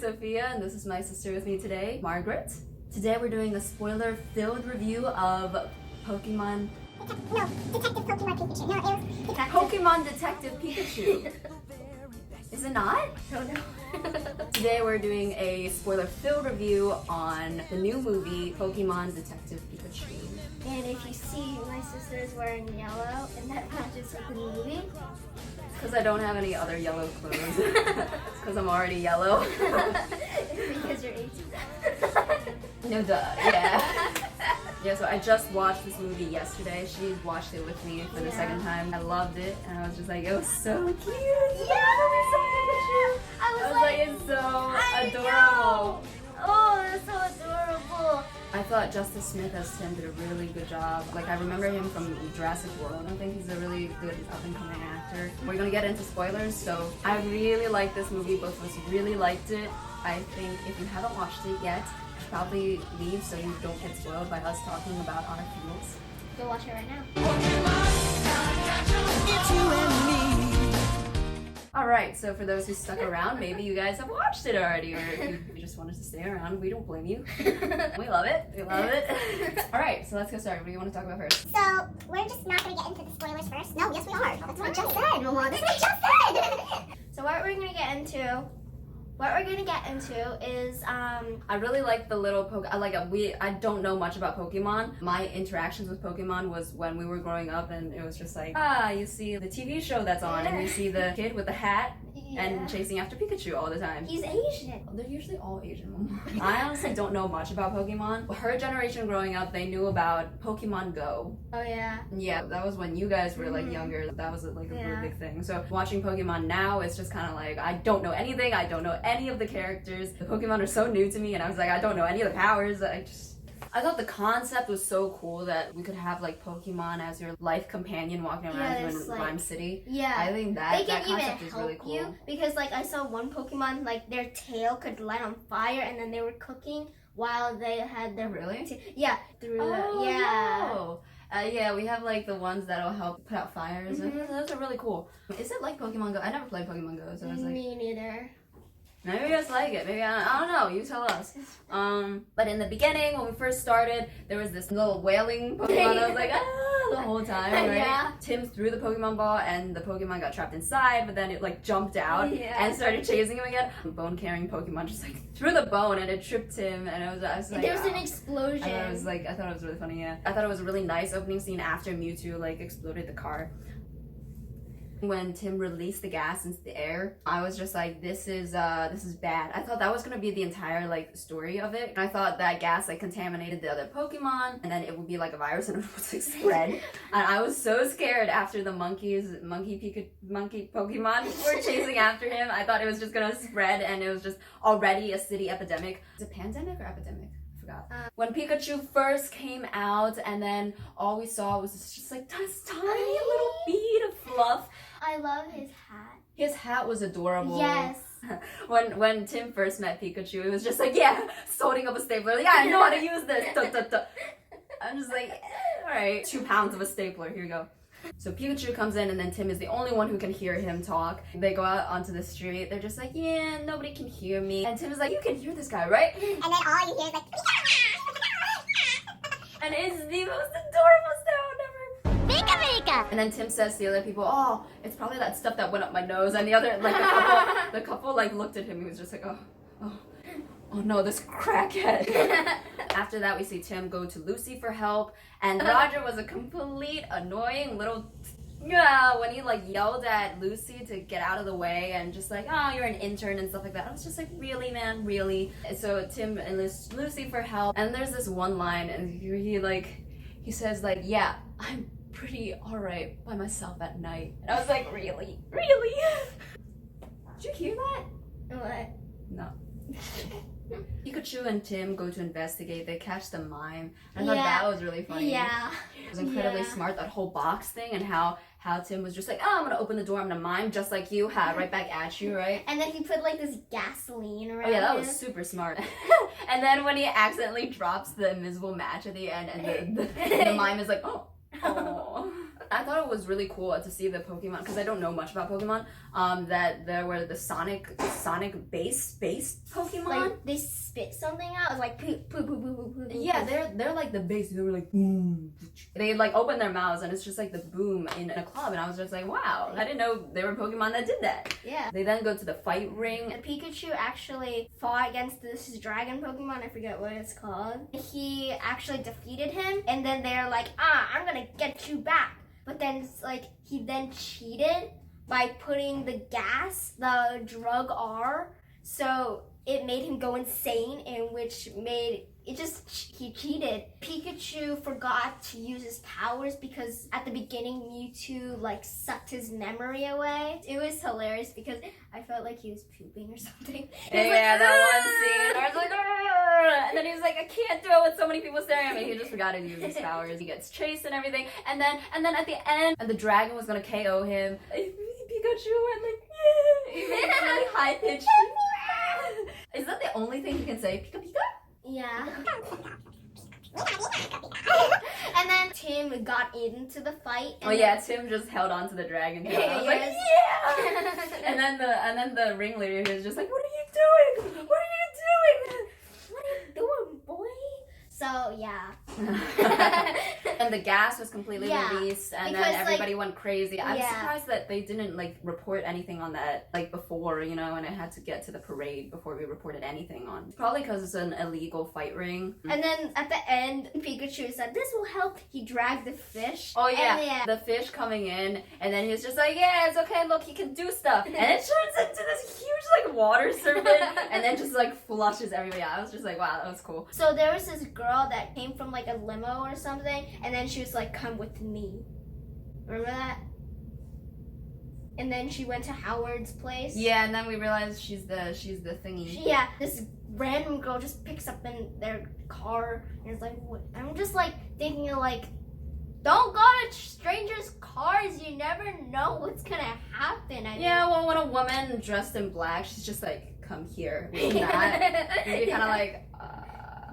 Sophia, and this is my sister with me today, Margaret. Today we're doing a spoiler-filled review of Pokemon... No, Detective Pokemon Pikachu. No, it was... Pokemon Detective Pikachu. Is it not? Oh no. Today we're doing a spoiler-filled review on the new movie, Pokemon Detective Pikachu. And if you see, my sister is wearing yellow, and that matches with the movie. It's because I don't have any other yellow clothes. It's because I'm already yellow. Because you're 18. No duh, yeah. Yeah, so I just watched this movie yesterday. She watched it with me for the second time. I loved it, and I was just like, it was so cute. Yeah, I was like, it's so adorable. Oh, that's so adorable. I thought Justice Smith as Tim did a really good job. Like, I remember him from Jurassic World. I think he's a really good up-and-coming actor. We're gonna get into spoilers, so I really like this movie. Both of us really liked it. I think if you haven't watched it yet, you should probably leave so you don't get spoiled by us talking about our feels. Go watch it right now. Alright, so for those who stuck around, maybe you guys have watched it already, or if you just wanted to stay around, we don't blame you. We love it. We love it. Alright, so let's get started. What do you want to talk about first? So, we're just not going to get into the spoilers first. No, yes we are. That's what I just said, Mama. That's what I just said. So what we're going to get into... is I really like the little I don't know much about Pokemon. My interactions with Pokemon was when we were growing up, and it was just like, you see the TV show that's on, and you see the kid with the hat and chasing after Pikachu all the time. He's Asian. They're usually all Asian. I honestly don't know much about Pokemon. Her generation growing up, they knew about Pokemon Go. Oh yeah. Yeah, that was when you guys were like younger. That was like a really big thing. So watching Pokemon now, it's just kind of like, I don't know anything. I don't know any of the characters. The Pokemon are so new to me, and I was like, I don't know any of the powers. I thought the concept was so cool that we could have like Pokemon as your life companion walking around you in Rhyme City. Yeah. I think that they can concept even is help really cool. you, because like I saw one Pokemon, like their tail could light on fire, and then they were cooking while they had their yeah, through yeah, we have like the ones that'll help put out fires. Those are really cool. Is it like Pokemon Go? I never played Pokemon Go, so I was like, me neither. Maybe you guys like it. Maybe I don't know. You tell us. But in the beginning, when we first started, there was this little wailing Pokemon. I was like, the whole time, right? Yeah. Tim threw the Pokemon ball, and the Pokemon got trapped inside. But then it like jumped out and started chasing him again. Bone-carrying Pokemon just like threw the bone, and it tripped him. And I was like, there was an explosion. I thought it was really funny. Yeah, I thought it was a really nice opening scene after Mewtwo like exploded the car. When Tim released the gas into the air, I was just like, this is bad. I thought that was gonna be the entire like story of it. And I thought that gas like contaminated the other Pokemon, and then it would be like a virus and it would like spread. And I was so scared after the monkey Pokemon were chasing after him. I thought it was just gonna spread, and it was just already a city epidemic. Is it pandemic or epidemic? When Pikachu first came out, and then all we saw was just like this tiny little bead of fluff. I love his hat. His hat was adorable. Yes. When Tim first met Pikachu, it was just like, holding up a stapler. Like, I know how to use this. I'm just like, alright, 2 pounds of a stapler, here you go. So Pikachu comes in, and then Tim is the only one who can hear him talk. They go out onto the street. They're just like, yeah, nobody can hear me. And Tim is like, you can hear this guy, right? And then all you hear is like, and it's the most adorable sound ever. Pika Pika! And then Tim says to the other people, oh, it's probably that stuff that went up my nose. And the other, like, the couple like looked at him. He was just like, oh no, this crackhead. After that, we see Tim go to Lucy for help, and Roger was a complete annoying little when he like yelled at Lucy to get out of the way, and just like, oh, you're an intern and stuff like that. I was just like, really, man, really? So Tim enlists Lucy for help, and there's this one line, and he says like, yeah, I'm pretty alright by myself at night. And I was like, really? Did you hear that? What? No. Pikachu and Tim go to investigate. They catch the mime. I thought that was really funny. Yeah. It was incredibly smart, that whole box thing, and how Tim was just like, oh, I'm gonna open the door, I'm gonna mime just like you, right back at you, right? And then he put like this gasoline around. Oh yeah, that was super smart. And then when he accidentally drops the invisible match at the end, and the mime is like, oh. I thought it was really cool to see the Pokemon, because I don't know much about Pokemon, that there were the Sonic based Pokemon. Like they spit something out. It was like poop, poop, poop, poop, poop, poop. Yeah, they're like the base. They were like boom. They like open their mouths and it's just like the boom in a club, and I was just like, wow, I didn't know there were Pokemon that did that. Yeah. They then go to the fight ring. And Pikachu actually fought against this dragon Pokemon. I forget what it's called. He actually defeated him, and then they're like, I'm gonna get you back. But then it's like he then cheated by putting the gas, the drug R, so it made him go insane, and which made it just, he cheated. Pikachu forgot to use his powers because at the beginning Mewtwo like sucked his memory away. It was hilarious because I felt like he was pooping or something. Yeah, that one scene. I was like, "Argh!" And then he was like, I can't do it with so many people staring at me. He just forgot to use his powers. He gets chased and everything. And then at the end, and the dragon was gonna KO him. Pikachu went like, yeah. He made a really high pitched. Is that the only thing he can say? Pika Pika? Yeah. And then Tim got into the fight. Oh yeah, Tim just held on to the dragon tail. I was like, yeah! and then the ringleader was just like, what are you doing? What are you doing? What are you doing, boy? So yeah. And the gas was completely released, and because, then everybody went crazy. I'm yeah. surprised that they didn't like report anything on that like before, you know, and it had to get to the parade before we reported anything on. Probably because it's an illegal fight ring. And then at the end, Pikachu said, "This will help." He dragged the fish. Oh yeah, and, the fish coming in, and then he's just like, "Yeah, it's okay. Look, he can do stuff." And it turns into this huge like water serpent, and then just like flushes everybody out. I was just like, "Wow, that was cool." So there was this girl that came from like a limo or something, and then she was like, "Come with me." Remember that? And then she went to Howard's place. Yeah, and then we realized she's the thingy. Yeah, this random girl just picks up in their car and is like, what? I'm just like thinking of like, don't go to strangers' cars. You never know what's gonna happen. Yeah, well, when a woman dressed in black, she's just like, come here. You'd be kind of like,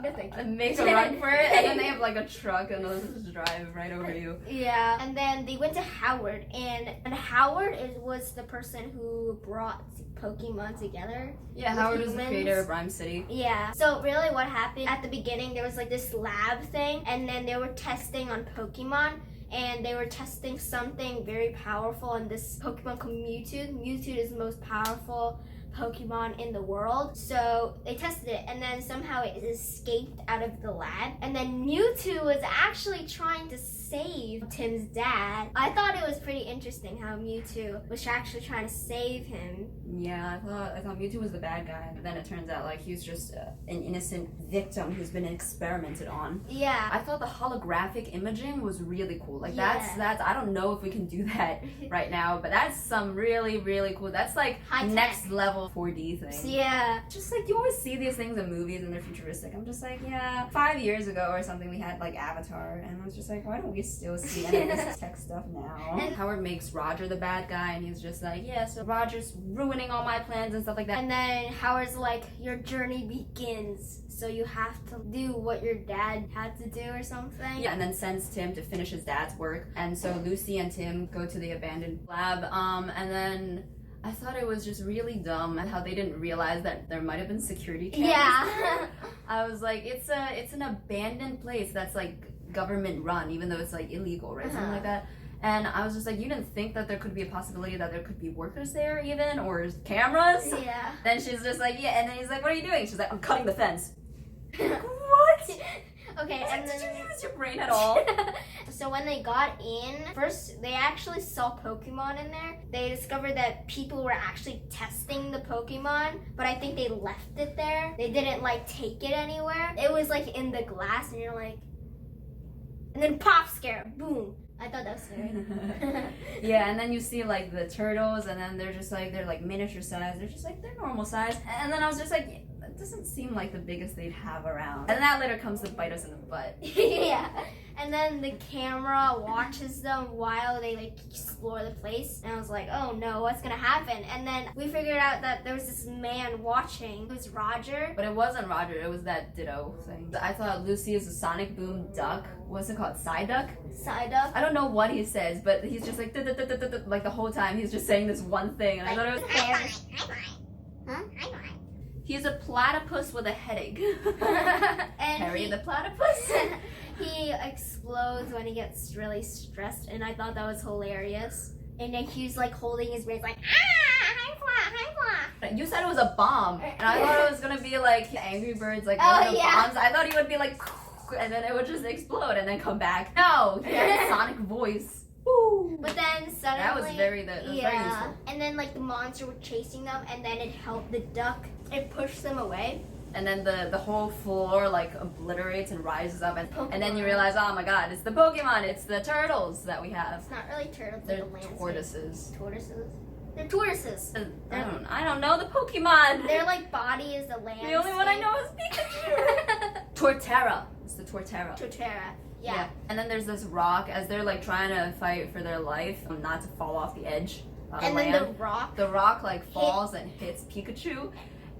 and make a run for it, and then they have like a truck and they'll just drive right over you. Yeah, and then they went to Howard, and Howard was the person who brought Pokemon together. Yeah, Howard was the creator of Rhyme City. Yeah, so really what happened at the beginning, there was like this lab thing, and then they were testing on Pokemon, and they were testing something very powerful on this Pokemon called Mewtwo. Mewtwo is the most powerful Pokemon in the world. So they tested it, and then somehow it escaped out of the lab, and then Mewtwo was actually trying to save Tim's dad. I thought it was pretty interesting how Mewtwo was actually trying to save him. Yeah, I thought Mewtwo was the bad guy, but then it turns out like he was just an innocent victim who's been experimented on. Yeah. I thought the holographic imaging was really cool. Like that's I don't know if we can do that right now, but that's some really cool. That's like next level 4D thing. Yeah. Just like you always see these things in movies and they're futuristic. I'm just like, yeah, 5 years ago or something we had like Avatar, and I was just like, why don't we still see any of this tech stuff now? And Howard makes Roger the bad guy, and he's just like, yeah, so Roger's ruining all my plans and stuff like that. And then Howard's like, your journey begins, so you have to do what your dad had to do or something. Yeah, and then sends Tim to finish his dad's work. And so Lucy and Tim go to the abandoned lab, and then I thought it was just really dumb how they didn't realize that there might have been security cameras. Yeah. I was like, it's an abandoned place that's like government run, even though it's like illegal, right? Something like that. And I was just like, you didn't think that there could be a possibility that there could be workers there even, or cameras? Yeah. Then she's just like, yeah, and then he's like, what are you doing? She's like, I'm cutting the fence. What? Okay, and then did you use your brain at all? So when they got in, first they actually saw Pokemon in there. They discovered that people were actually testing the Pokemon, but I think they left it there. They didn't like take it anywhere. It was like in the glass, and you're like, and then pop scare, boom. I thought that was scary. Yeah, and then you see like the turtles, and then they're like miniature size. They're just like, they're normal size. And then I was just like, It doesn't seem like the biggest they'd have around. And that later comes to bite us in the butt. Yeah. And then the camera watches them while they like explore the place. And I was like, oh no, what's gonna happen? And then we figured out that there was this man watching. It was Roger. But it wasn't Roger, it was that Ditto thing. I thought Lucy is a Sonic Boom duck. What's it called? Psyduck? Psyduck. I don't know what he says, but he's just like, like the whole time he's just saying this one thing. And I thought it was Harry. Huh? He's a platypus with a headache. And Harry the platypus. he explodes when he gets really stressed, and I thought that was hilarious. And then he's like holding his brains like, You said it was a bomb, and I thought it was gonna be like Angry Birds, like Oh, one of the yeah. bombs. I thought he would be like, and then it would just explode and then come back. No, he had a Sonic voice. Woo. But then suddenly, That was very very useful. And then like the monster was chasing them, and then it helped the duck. It pushed them away. And then the whole floor like obliterates and rises up, and then you Pokemon. realize, oh my god, it's the Pokemon, it's the turtles that we have. It's not really turtles. They're like a landscape. tortoises. Tortoises. They're tortoises. I don't know the Pokemon. Their like body is the landscape. The only one I know is Pikachu. Torterra. It's the Torterra. Torterra. Yeah. And then there's this rock as they're like trying to fight for their life, not to fall off the edge of And the then land. the rock. like falls and hits Pikachu,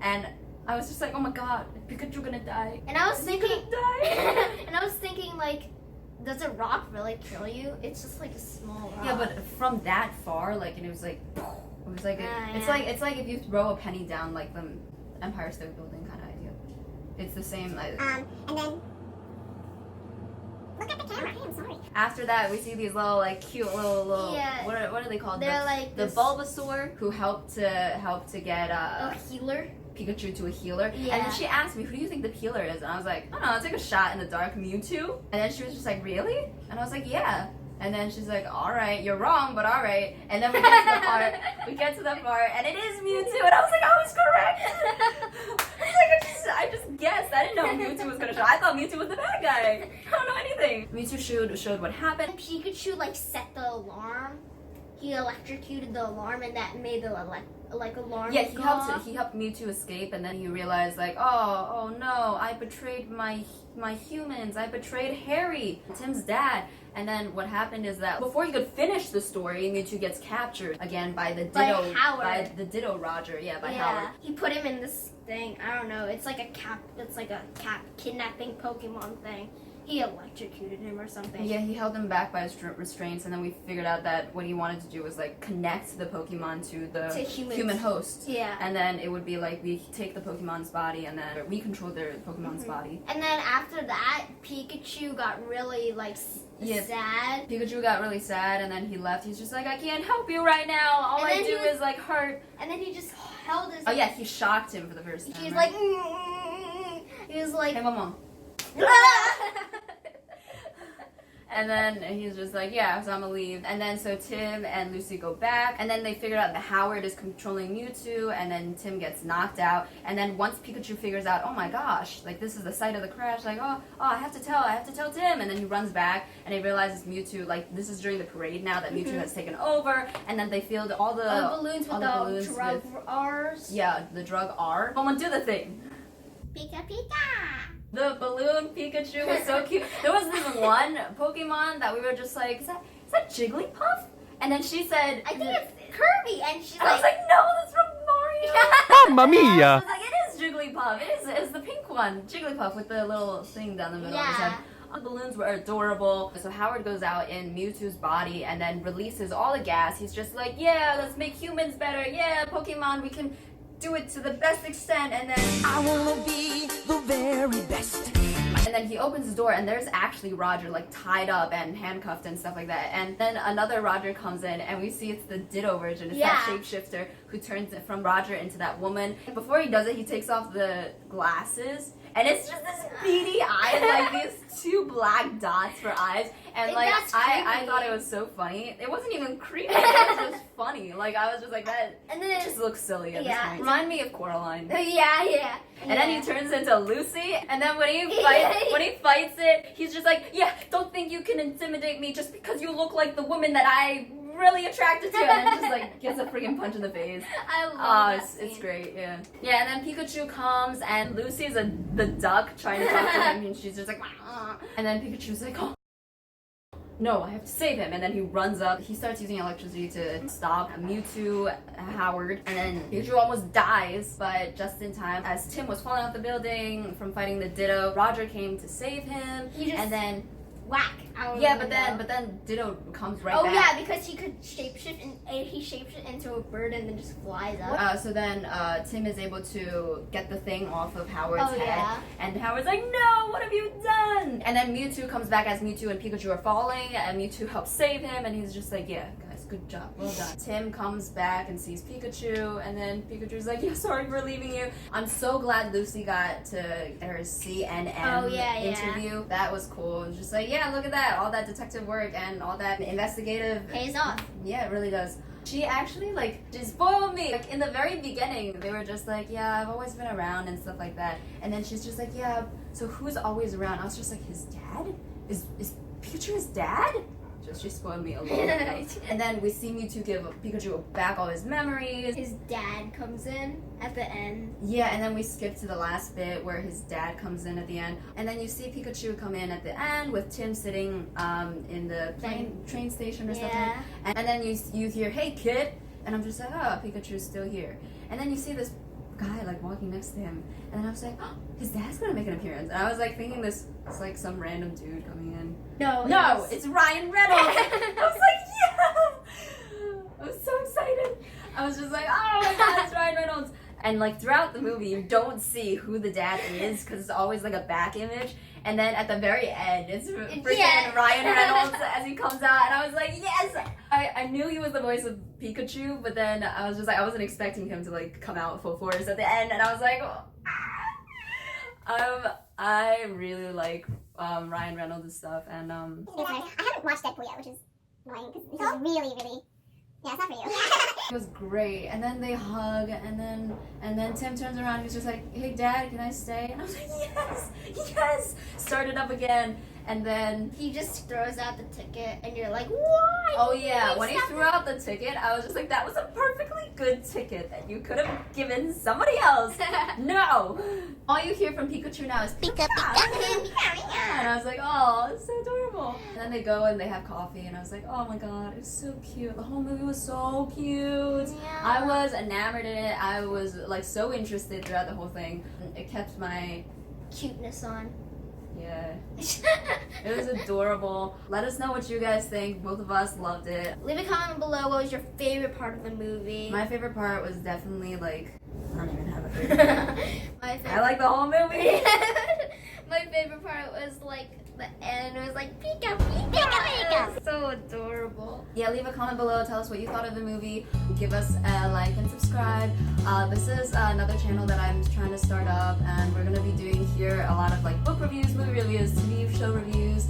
and I was just like, oh my god, is Pikachu gonna die? And I was Is he thinking. gonna die? And I was thinking like, does a rock really kill you? It's just like a small rock. Yeah, but from that far, like, and it was like, it's Yeah. it's like if you throw a penny down like the Empire State Building kind of idea. It's the same. And then look at the camera. I'm sorry. After that, we see these little like cute little Yeah. what are they called? They're like the this- Bulbasaur who helped to get a healer. Pikachu to a healer. Yeah. And then she asked me, who do you think the healer is? And I was like, I don't know, take a shot in the dark, Mewtwo. And then she was just like, really? And I was like, yeah. And then she's like, all right, you're wrong, but all right. And then we get to the part, and it is Mewtwo. And I was like, I was correct. I just guessed. I didn't know Mewtwo was gonna show. I thought Mewtwo was the bad guy. I don't know anything. Mewtwo showed what happened. And Pikachu like set the alarm. He electrocuted the alarm, and that made the alarm. Yeah, go off. he helped Mewtwo escape, and then he realized like, oh no, I betrayed my humans. I betrayed Harry, Tim's dad. And then what happened is that before he could finish the story, Mewtwo gets captured again by the Ditto, Howard. by the Ditto Roger. Yeah, by Howard. He put him in this thing. I don't know. It's like a cap. It's like a cap kidnapping Pokemon thing. He electrocuted him or something. Yeah, he held him back by his restraints, and then we figured out that what he wanted to do was like connect the Pokemon to the To humans. human host. Yeah. And then it would be like we take the Pokemon's body, and then we control their Pokemon's body. And then after that, Pikachu got really like Yeah. sad. Pikachu got really sad, and then he left. He's just like, I can't help you right now. All And I then do he was- is like hurt. And then he just held his. Oh yeah, he shocked him for the first time. He was right? like. He was like. Hey, Mama. And then he's just like, yeah, so I'm gonna leave. And then so Tim and Lucy go back, and then they figure out that Howard is controlling Mewtwo, and then Tim gets knocked out. And then once Pikachu figures out, oh my gosh, like this is the site of the crash, like, oh, I have to tell Tim. And then he runs back, and he realizes Mewtwo, like this is during the parade now that Mewtwo has taken over, and then they filled all the balloons with all the balloons drug with- R's. Yeah, the drug R. Someone do the thing. Pika Pika. The balloon Pikachu was so cute. There was this one Pokemon that we were just like, is that Jigglypuff? And then she said, I think it's Kirby, and she's and I was like, no, that's from Mario. Mamma I mia! was like, it is Jigglypuff. It's the pink one, Jigglypuff with the little thing down the middle of his Yeah. head. The balloons were adorable. So Howard goes out in Mewtwo's body and then releases all the gas. He's just like, yeah, let's make humans better. Yeah, Pokemon, we can do it to the best extent. And then I wanna be the very best. And then he opens his door, and there's actually Roger, like, tied up and handcuffed and stuff like that. And then another Roger comes in, and we see it's the Ditto version. It's that Yeah. shapeshifter who turns it from Roger into that woman. Before he does it, he takes off the glasses, and it's just this beady eye, like these two black dots for eyes. And, like, That's I creepy. thought it was so funny. It wasn't even creepy. It was just funny. Like, I was just like, that And then it it's just looks silly at Yeah. this point. Remind me of Coraline. yeah. And then he turns into Lucy, and then when he fights it, he's just like, yeah, don't think you can intimidate me just because you look like the woman that I really attracted to it, and then just like gets a freaking punch in the face. I love that it's scene. great, yeah. Yeah, and then Pikachu comes, and Lucy's the duck trying to talk to him, and she's just like, and then Pikachu's like, oh, no, I have to save him. And then he runs up. He starts using electricity to stop Mewtwo, Howard, and then Pikachu almost dies, but just in time. As Tim was falling off the building from fighting the Ditto, Roger came to save him. And then whack. Yeah, but then Ditto comes right back. back. Oh yeah, because he could shapeshift, and he shapeshifts into a bird and then just flies up. So then Tim is able to get the thing off of Howard's head. Yeah. And Howard's like, no, what have you done? And then Mewtwo comes back as Mewtwo and Pikachu are falling, and Mewtwo helps save him, and he's just like, yeah, guys, good job, well done. Tim comes back and sees Pikachu, and then Pikachu's like, yeah, sorry for leaving you. I'm so glad Lucy got to get her CNN interview. That was cool. It was just like, yeah, look at that, all that detective work and all that investigative. Pays off. Yeah, it really does. She actually, like, just spoiled me. Like, in the very beginning, they were just like, yeah, I've always been around and stuff like that. And then she's just like, yeah, so who's always around? I was just like, his dad? Is Pikachu his dad? Just, she spoiled me a little bit. And then we see Mewtwo give Pikachu back all his memories. His dad comes in at the end. Yeah, and then we skip to the last bit where his dad comes in at the end. And then you see Pikachu come in at the end with Tim sitting in the train station or something. And then you hear, hey kid! And I'm just like, oh, Pikachu's still here. And then you see this guy like walking next to him. And then I was like, oh, his dad's gonna make an appearance. And I was like thinking it's like some random dude coming in. No, it's Ryan Reynolds. I was like, yeah! I was so excited. I was just like, oh my god, it's Ryan Reynolds. And like throughout the movie, you don't see who the dad is because it's always like a back image. And then at the very end, it's freaking Ryan Reynolds as he comes out. And I was like, yes! I knew he was the voice of Pikachu, but then I was just like, I wasn't expecting him to like come out full force at the end. And I was like, oh. I really like Ryan Reynolds' stuff. And I haven't watched Deadpool yet, which is annoying because it's really, really... Yeah, it's not for you. It was great, and then they hug, and then Tim turns around and he's just like, hey dad, can I stay? And I was like, yes, start it up again. And then he just throws out the ticket and you're like, why? Oh yeah, when he threw out the ticket, I was just like, that was a perfectly good ticket that you could have given somebody else. No! All you hear from Pikachu now is Pika Pika. And I was like, oh, it's so adorable. And then they go and they have coffee, and I was like, oh my god, it's so cute. The whole movie was so cute. Yeah. I was enamored in it. I was like so interested throughout the whole thing. It kept my cuteness on. Yeah. It was adorable. Let us know what you guys think. Both of us loved it. Leave a comment below what was your favorite part of the movie. My favorite part was definitely like, I don't even have a favorite. I like the whole movie. My favorite part was like the end. It was like Pika Pika. It was so adorable. Yeah, leave a comment below. Tell us what you thought of the movie. Give us a like and subscribe. This is another channel that I'm trying to start up, and we're gonna be doing here a lot of like book reviews, movie reviews, TV show reviews,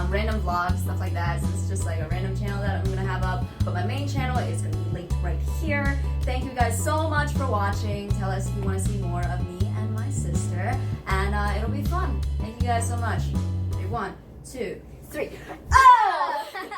random vlogs, stuff like that. So it's just like a random channel that I'm gonna have up. But my main channel is gonna be linked right here. Thank you guys so much for watching. Tell us if you want to see more of me and my sister, and it'll be fun. Thank you guys so much. 1, 2, 3.